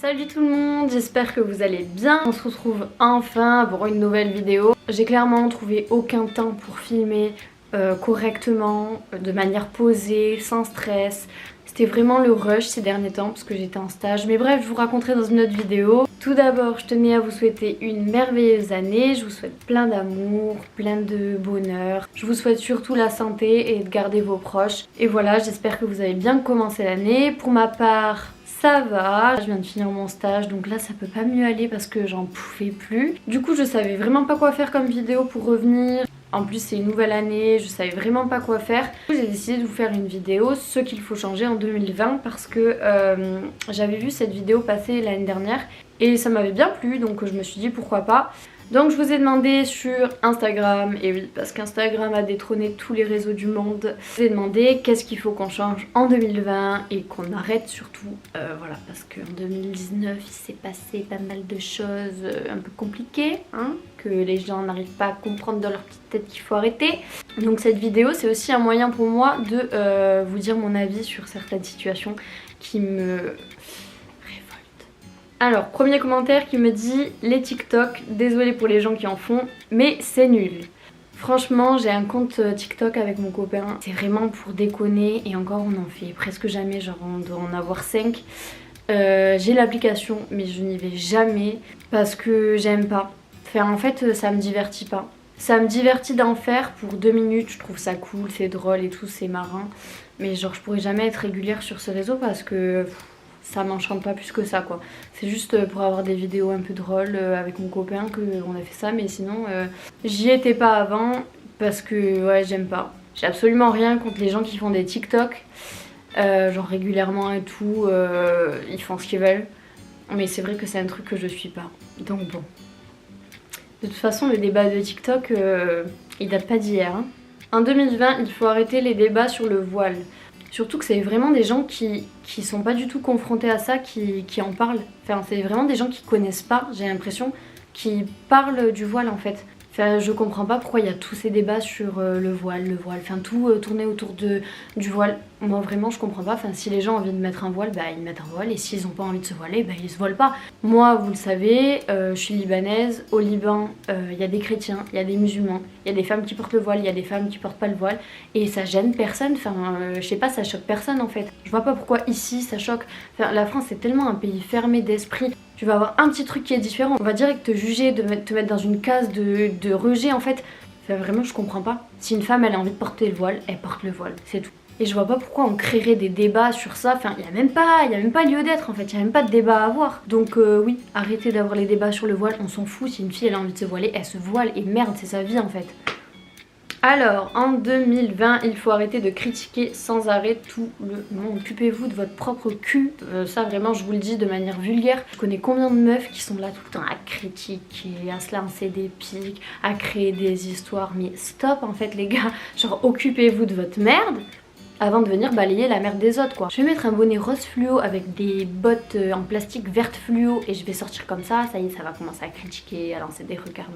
Salut tout le monde, j'espère que vous allez bien. On se retrouve enfin pour une nouvelle vidéo. J'ai clairement trouvé aucun temps pour filmer correctement, de manière posée, sans stress. C'était vraiment le rush ces derniers temps parce que j'étais en stage. Mais bref, je vous raconterai dans une autre vidéo. Tout d'abord, je tenais à vous souhaiter une merveilleuse année. Je vous souhaite plein d'amour, plein de bonheur. Je vous souhaite surtout la santé et de garder vos proches. Et voilà, j'espère que vous avez bien commencé l'année. Pour ma part, ça va, je viens de finir mon stage donc là ça peut pas mieux aller parce que j'en pouvais plus. Du coup je savais vraiment pas quoi faire comme vidéo pour revenir. En plus c'est une nouvelle année, je savais vraiment pas quoi faire. J'ai décidé de vous faire une vidéo, ce qu'il faut changer en 2020 parce que j'avais vu cette vidéo passer l'année dernière et ça m'avait bien plu donc je me suis dit pourquoi pas. Donc je vous ai demandé sur Instagram, et oui parce qu'Instagram a détrôné tous les réseaux du monde, je vous ai demandé qu'est-ce qu'il faut qu'on change en 2020 et qu'on arrête surtout, voilà, parce qu'en 2019 il s'est passé pas mal de choses un peu compliquées, hein, que les gens n'arrivent pas à comprendre dans leur petite tête qu'il faut arrêter. Donc cette vidéo c'est aussi un moyen pour moi de vous dire mon avis sur certaines situations qui me... Alors, premier commentaire qui me dit « Les TikTok, désolé pour les gens qui en font, mais c'est nul ». Franchement, j'ai un compte TikTok avec mon copain. C'est vraiment pour déconner et encore on en fait presque jamais, genre on doit en avoir 5. J'ai l'application mais je n'y vais jamais parce que j'aime pas. Enfin en fait ça me divertit pas. Ça me divertit d'en faire pour 2 minutes, je trouve ça cool, c'est drôle et tout, c'est marrant. Mais genre je pourrais jamais être régulière sur ce réseau parce que... ça m'enchante pas plus que ça quoi. C'est juste pour avoir des vidéos un peu drôles avec mon copain qu'on a fait ça, mais sinon j'y étais pas avant parce que ouais j'aime pas. J'ai absolument rien contre les gens qui font des TikTok, genre régulièrement et tout, ils font ce qu'ils veulent. Mais c'est vrai que c'est un truc que je suis pas. Donc bon. De toute façon le débat de TikTok il date pas d'hier. Hein. En 2020 il faut arrêter les débats sur le voile. Surtout que c'est vraiment des gens qui sont pas du tout confrontés à ça, qui en parlent. Enfin, c'est vraiment des gens qui connaissent pas, j'ai l'impression, qui parlent du voile en fait. Enfin, je comprends pas pourquoi il y a tous ces débats sur le voile, enfin tout tourné autour du voile. Moi vraiment je comprends pas, enfin si les gens ont envie de mettre un voile, bah ils mettent un voile et s'ils ont pas envie de se voiler, bah ils se voilent pas. Moi vous le savez, je suis libanaise, au Liban il y a des chrétiens, il y a des musulmans, il y a des femmes qui portent le voile, il y a des femmes qui portent pas le voile et ça gêne personne, enfin je sais pas, ça choque personne en fait. Je vois pas pourquoi ici ça choque, enfin la France c'est tellement un pays fermé d'esprit. Tu vas avoir un petit truc qui est différent, on va direct te juger, te mettre dans une case de rejet en fait. Enfin vraiment je comprends pas. Si une femme elle a envie de porter le voile, elle porte le voile, c'est tout. Et je vois pas pourquoi on créerait des débats sur ça, enfin il y a même pas lieu d'être en fait, il y a même pas de débat à avoir. Donc oui, arrêtez d'avoir les débats sur le voile, on s'en fout, si une fille elle a envie de se voiler, elle se voile et merde c'est sa vie en fait. Alors, en 2020, il faut arrêter de critiquer sans arrêt tout le monde. Occupez-vous de votre propre cul. Ça, vraiment, je vous le dis de manière vulgaire. Je connais combien de meufs qui sont là tout le temps à critiquer, à se lancer des pics, à créer des histoires. Mais stop, en fait, les gars. Genre, occupez-vous de votre merde avant de venir balayer la merde des autres, quoi. Je vais mettre un bonnet rose fluo avec des bottes en plastique verte fluo et je vais sortir comme ça. Ça y est, ça va commencer à critiquer, à lancer des regards.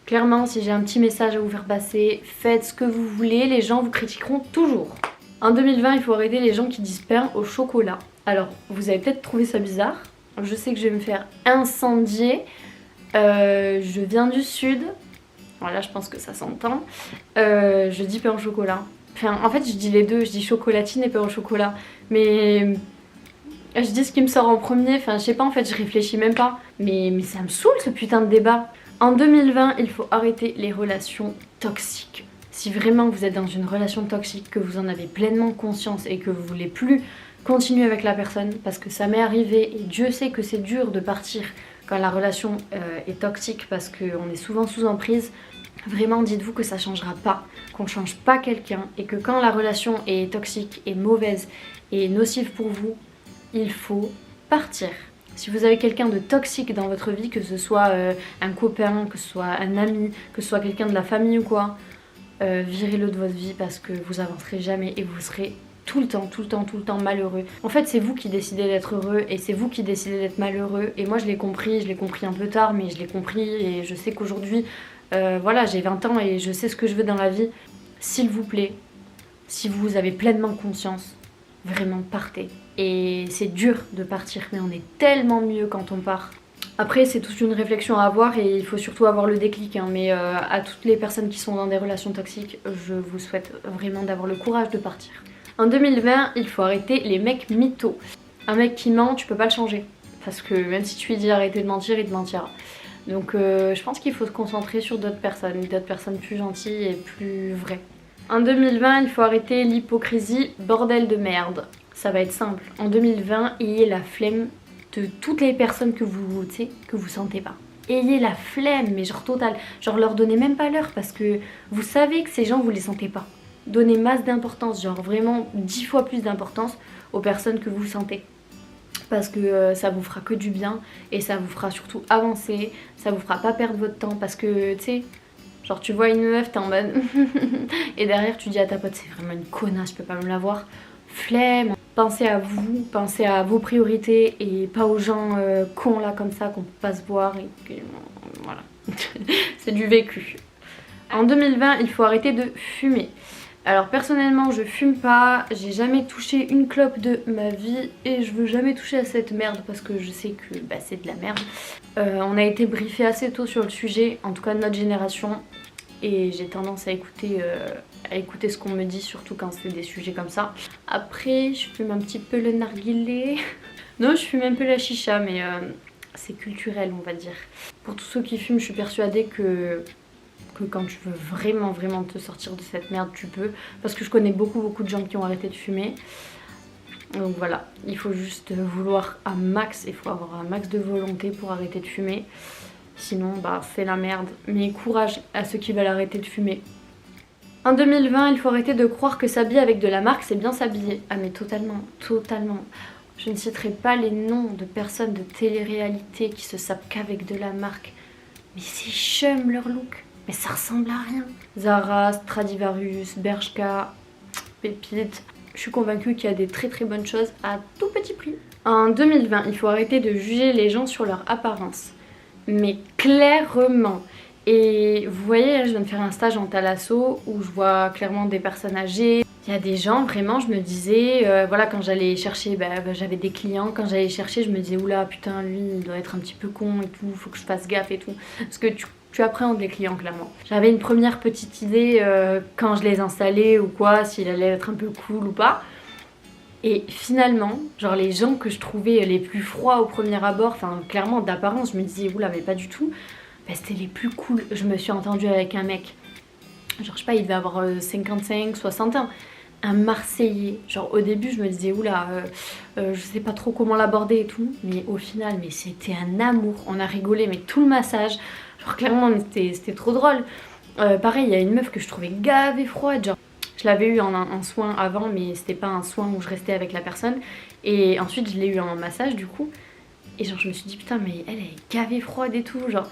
Clairement, si j'ai un petit message à vous faire passer, faites ce que vous voulez, les gens vous critiqueront toujours. En 2020, il faut arrêter les gens qui disent pain au chocolat. Alors, vous avez peut-être trouvé ça bizarre. Je sais que je vais me faire incendier. Je viens du sud. Voilà, je pense que ça s'entend. Je dis pain au chocolat. Enfin, en fait, je dis les deux. Je dis chocolatine et pain au chocolat. Mais... je dis ce qui me sort en premier. Enfin, je sais pas, en fait, je réfléchis même pas. Mais ça me saoule ce putain de débat. En 2020, il faut arrêter les relations toxiques. Si vraiment vous êtes dans une relation toxique, que vous en avez pleinement conscience et que vous voulez plus continuer avec la personne, parce que ça m'est arrivé et Dieu sait que c'est dur de partir quand la relation est toxique parce qu'on est souvent sous emprise, vraiment dites-vous que ça changera pas, qu'on change pas quelqu'un et que quand la relation est toxique et mauvaise et nocive pour vous, il faut partir. Si vous avez quelqu'un de toxique dans votre vie, que ce soit un copain, que ce soit un ami, que ce soit quelqu'un de la famille ou quoi, virez-le de votre vie parce que vous avancerez jamais et vous serez tout le temps malheureux. En fait c'est vous qui décidez d'être heureux et c'est vous qui décidez d'être malheureux et moi je l'ai compris un peu tard mais je l'ai compris et je sais qu'aujourd'hui, voilà j'ai 20 ans et je sais ce que je veux dans la vie. S'il vous plaît, si vous avez pleinement conscience, vraiment partez. Et c'est dur de partir, mais on est tellement mieux quand on part. Après, c'est toute une réflexion à avoir et il faut surtout avoir le déclic. Hein. Mais à toutes les personnes qui sont dans des relations toxiques, je vous souhaite vraiment d'avoir le courage de partir. En 2020, il faut arrêter les mecs mythos. Un mec qui ment, tu peux pas le changer. Parce que même si tu lui dis arrêter de mentir, il te mentira. Donc je pense qu'il faut se concentrer sur d'autres personnes plus gentilles et plus vraies. En 2020, il faut arrêter l'hypocrisie, bordel de merde. Ça va être simple. En 2020, ayez la flemme de toutes les personnes que vous sentez pas. Ayez la flemme, mais genre totale. Genre leur donnez même pas l'heure parce que vous savez que ces gens vous les sentez pas. Donnez masse d'importance, genre vraiment 10 fois plus d'importance aux personnes que vous sentez. Parce que ça vous fera que du bien et ça vous fera surtout avancer, ça vous fera pas perdre votre temps parce que tu sais, genre tu vois une meuf, t'es en mode et derrière tu dis à ta pote c'est vraiment une connasse, je peux pas me la voir. Flemme. Pensez à vous, pensez à vos priorités et pas aux gens cons là comme ça qu'on peut pas se voir et que voilà. C'est du vécu. En 2020, il faut arrêter de fumer. Alors personnellement je fume pas, j'ai jamais touché une clope de ma vie et je veux jamais toucher à cette merde parce que je sais que bah, c'est de la merde. On a été briefé assez tôt sur le sujet, en tout cas de notre génération, et j'ai tendance à écouter ce qu'on me dit, surtout quand c'est des sujets comme ça. Après je fume un petit peu le narguilé, non je fume un peu la chicha mais c'est culturel on va dire. Pour tous ceux qui fument je suis persuadée que quand tu veux vraiment te sortir de cette merde tu peux, parce que je connais beaucoup de gens qui ont arrêté de fumer. Donc voilà, il faut juste vouloir un max, il faut avoir un max de volonté pour arrêter de fumer, sinon bah c'est la merde. Mais courage à ceux qui veulent arrêter de fumer. En 2020 il faut arrêter de croire que s'habiller avec de la marque c'est bien s'habiller. Ah mais totalement. Je ne citerai pas les noms de personnes de télé-réalité qui se sapent qu'avec de la marque, mais c'est chum leur look. Mais ça ressemble à rien. Zara, Stradivarius, Bershka, Pépite. Je suis convaincue qu'il y a des très bonnes choses à tout petit prix. En 2020, il faut arrêter de juger les gens sur leur apparence. Mais clairement. Et vous voyez, là, je viens de faire un stage en thalasso où je vois clairement des personnes âgées. Il y a des gens, vraiment, je me disais, voilà, quand j'allais chercher, j'avais des clients, quand j'allais chercher, je me disais, oula, putain, lui, il doit être un petit peu con et tout, faut que je fasse gaffe et tout. Parce que tu appréhendes les clients clairement. J'avais une première petite idée quand je les installais ou quoi, s'il allait être un peu cool ou pas. Et finalement, genre les gens que je trouvais les plus froids au premier abord, enfin clairement d'apparence, je me disais oula mais pas du tout, bah, c'était les plus cool. Je me suis entendue avec un mec, genre je sais pas, il devait avoir 55, 60 ans. Un Marseillais, genre au début je me disais oula je sais pas trop comment l'aborder et tout, mais au final mais c'était un amour, on a rigolé mais tout le massage, genre clairement c'était trop drôle. Pareil il y a une meuf que je trouvais gavée froide, genre je l'avais eu en soin avant mais c'était pas un soin où je restais avec la personne et ensuite je l'ai eu en massage du coup et genre je me suis dit putain mais elle est gavée froide et tout genre.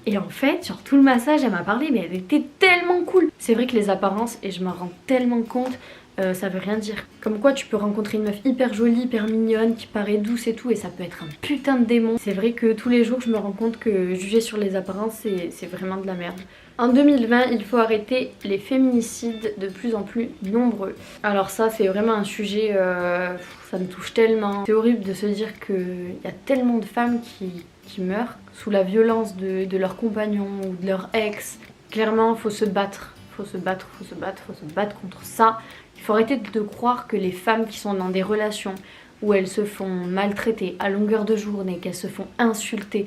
Et en fait, genre tout le massage, elle m'a parlé, mais elle était tellement cool. C'est vrai que les apparences, et je m'en rends tellement compte, ça veut rien dire. Comme quoi tu peux rencontrer une meuf hyper jolie, hyper mignonne, qui paraît douce et tout, et ça peut être un putain de démon. C'est vrai que tous les jours, je me rends compte que juger sur les apparences, c'est vraiment de la merde. En 2020, il faut arrêter les féminicides de plus en plus nombreux. Alors ça, c'est vraiment un sujet, ça me touche tellement. C'est horrible de se dire qu'il y a tellement de femmes qui meurent sous la violence de leur compagnon ou de leur ex. Clairement, faut se battre. Faut se battre contre ça. Il faut arrêter de croire que les femmes qui sont dans des relations où elles se font maltraiter à longueur de journée, qu'elles se font insulter,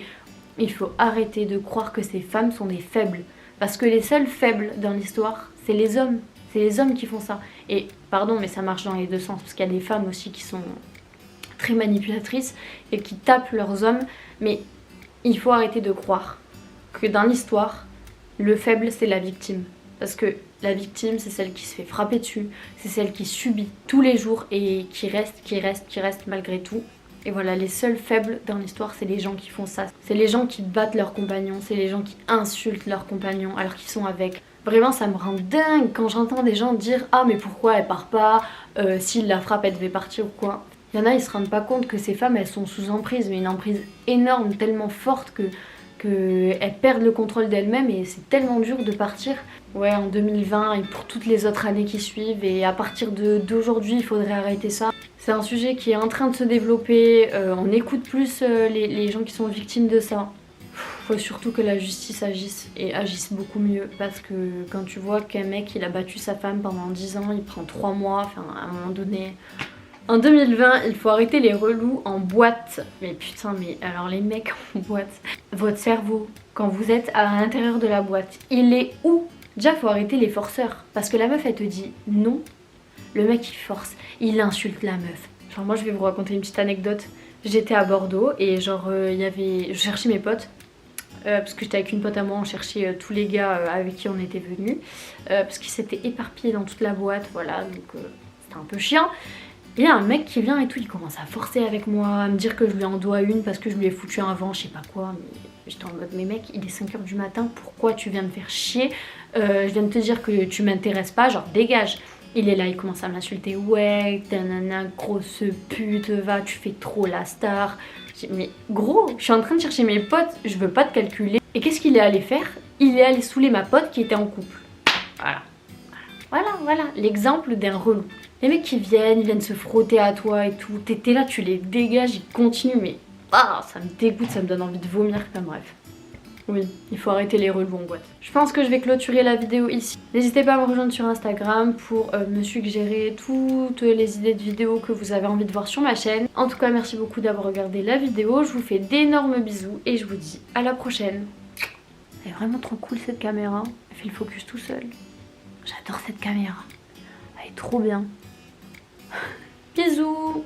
il faut arrêter de croire que ces femmes sont des faibles. Parce que les seuls faibles dans l'histoire, c'est les hommes. C'est les hommes qui font ça. Et pardon, mais ça marche dans les deux sens. Parce qu'il y a des femmes aussi qui sont très manipulatrices et qui tapent leurs hommes. Mais il faut arrêter de croire que dans l'histoire, le faible, c'est la victime. Parce que la victime, c'est celle qui se fait frapper dessus. C'est celle qui subit tous les jours et qui reste malgré tout. Et voilà, les seuls faibles dans l'histoire, c'est les gens qui font ça. C'est les gens qui battent leurs compagnons, c'est les gens qui insultent leurs compagnons alors qu'ils sont avec. Vraiment, ça me rend dingue quand j'entends des gens dire « Ah, mais pourquoi elle part pas s'il la frappe, elle devait partir ou quoi ?» Il y en a, ils se rendent pas compte que ces femmes, elles sont sous emprise, mais une emprise énorme, tellement forte qu'elles perdent le contrôle d'elles-mêmes et c'est tellement dur de partir. Ouais, en 2020 et pour toutes les autres années qui suivent et à partir d'aujourd'hui, il faudrait arrêter ça. C'est un sujet qui est en train de se développer, on écoute plus les gens qui sont victimes de ça. Faut surtout que la justice agisse et agisse beaucoup mieux parce que quand tu vois qu'un mec il a battu sa femme pendant 10 ans, il prend 3 mois, enfin à un moment donné... En 2020, il faut arrêter les relous en boîte. Mais putain, mais alors les mecs en boîte, votre cerveau, quand vous êtes à l'intérieur de la boîte, il est où? Déjà, faut arrêter les forceurs. Parce que la meuf, elle te dit non. Le mec, il force. Il insulte la meuf. Genre, moi, je vais vous raconter une petite anecdote. J'étais à Bordeaux et genre, je cherchais mes potes. Parce que j'étais avec une pote à moi, on cherchait tous les gars avec qui on était venus. Parce qu'ils s'étaient éparpillés dans toute la boîte, voilà. Donc, c'était un peu chiant. Il y a un mec qui vient et tout, il commence à forcer avec moi, à me dire que je lui en dois une parce que je lui ai foutu un vent, je sais pas quoi. Mais j'étais en mode, mais mec, il est 5 h du matin, pourquoi tu viens me faire chier? Je viens de te dire que tu m'intéresses pas, genre dégage. Il est là, il commence à m'insulter, ouais, nanana, grosse pute, va, tu fais trop la star. Mais gros, je suis en train de chercher mes potes, je veux pas te calculer. Et qu'est-ce qu'il est allé faire? Il est allé saouler ma pote qui était en couple. Voilà, l'exemple d'un relou. Les mecs qui viennent, ils viennent se frotter à toi et tout. T'es là, tu les dégages, ils continuent, mais ça me dégoûte, ça me donne envie de vomir. Enfin bref. Oui, il faut arrêter les relous en boîte. Je pense que je vais clôturer la vidéo ici. N'hésitez pas à me rejoindre sur Instagram pour me suggérer toutes les idées de vidéos que vous avez envie de voir sur ma chaîne. En tout cas, merci beaucoup d'avoir regardé la vidéo. Je vous fais d'énormes bisous et je vous dis à la prochaine. Elle est vraiment trop cool cette caméra. Elle fait le focus tout seul. J'adore cette caméra. Elle est trop bien. Bisous.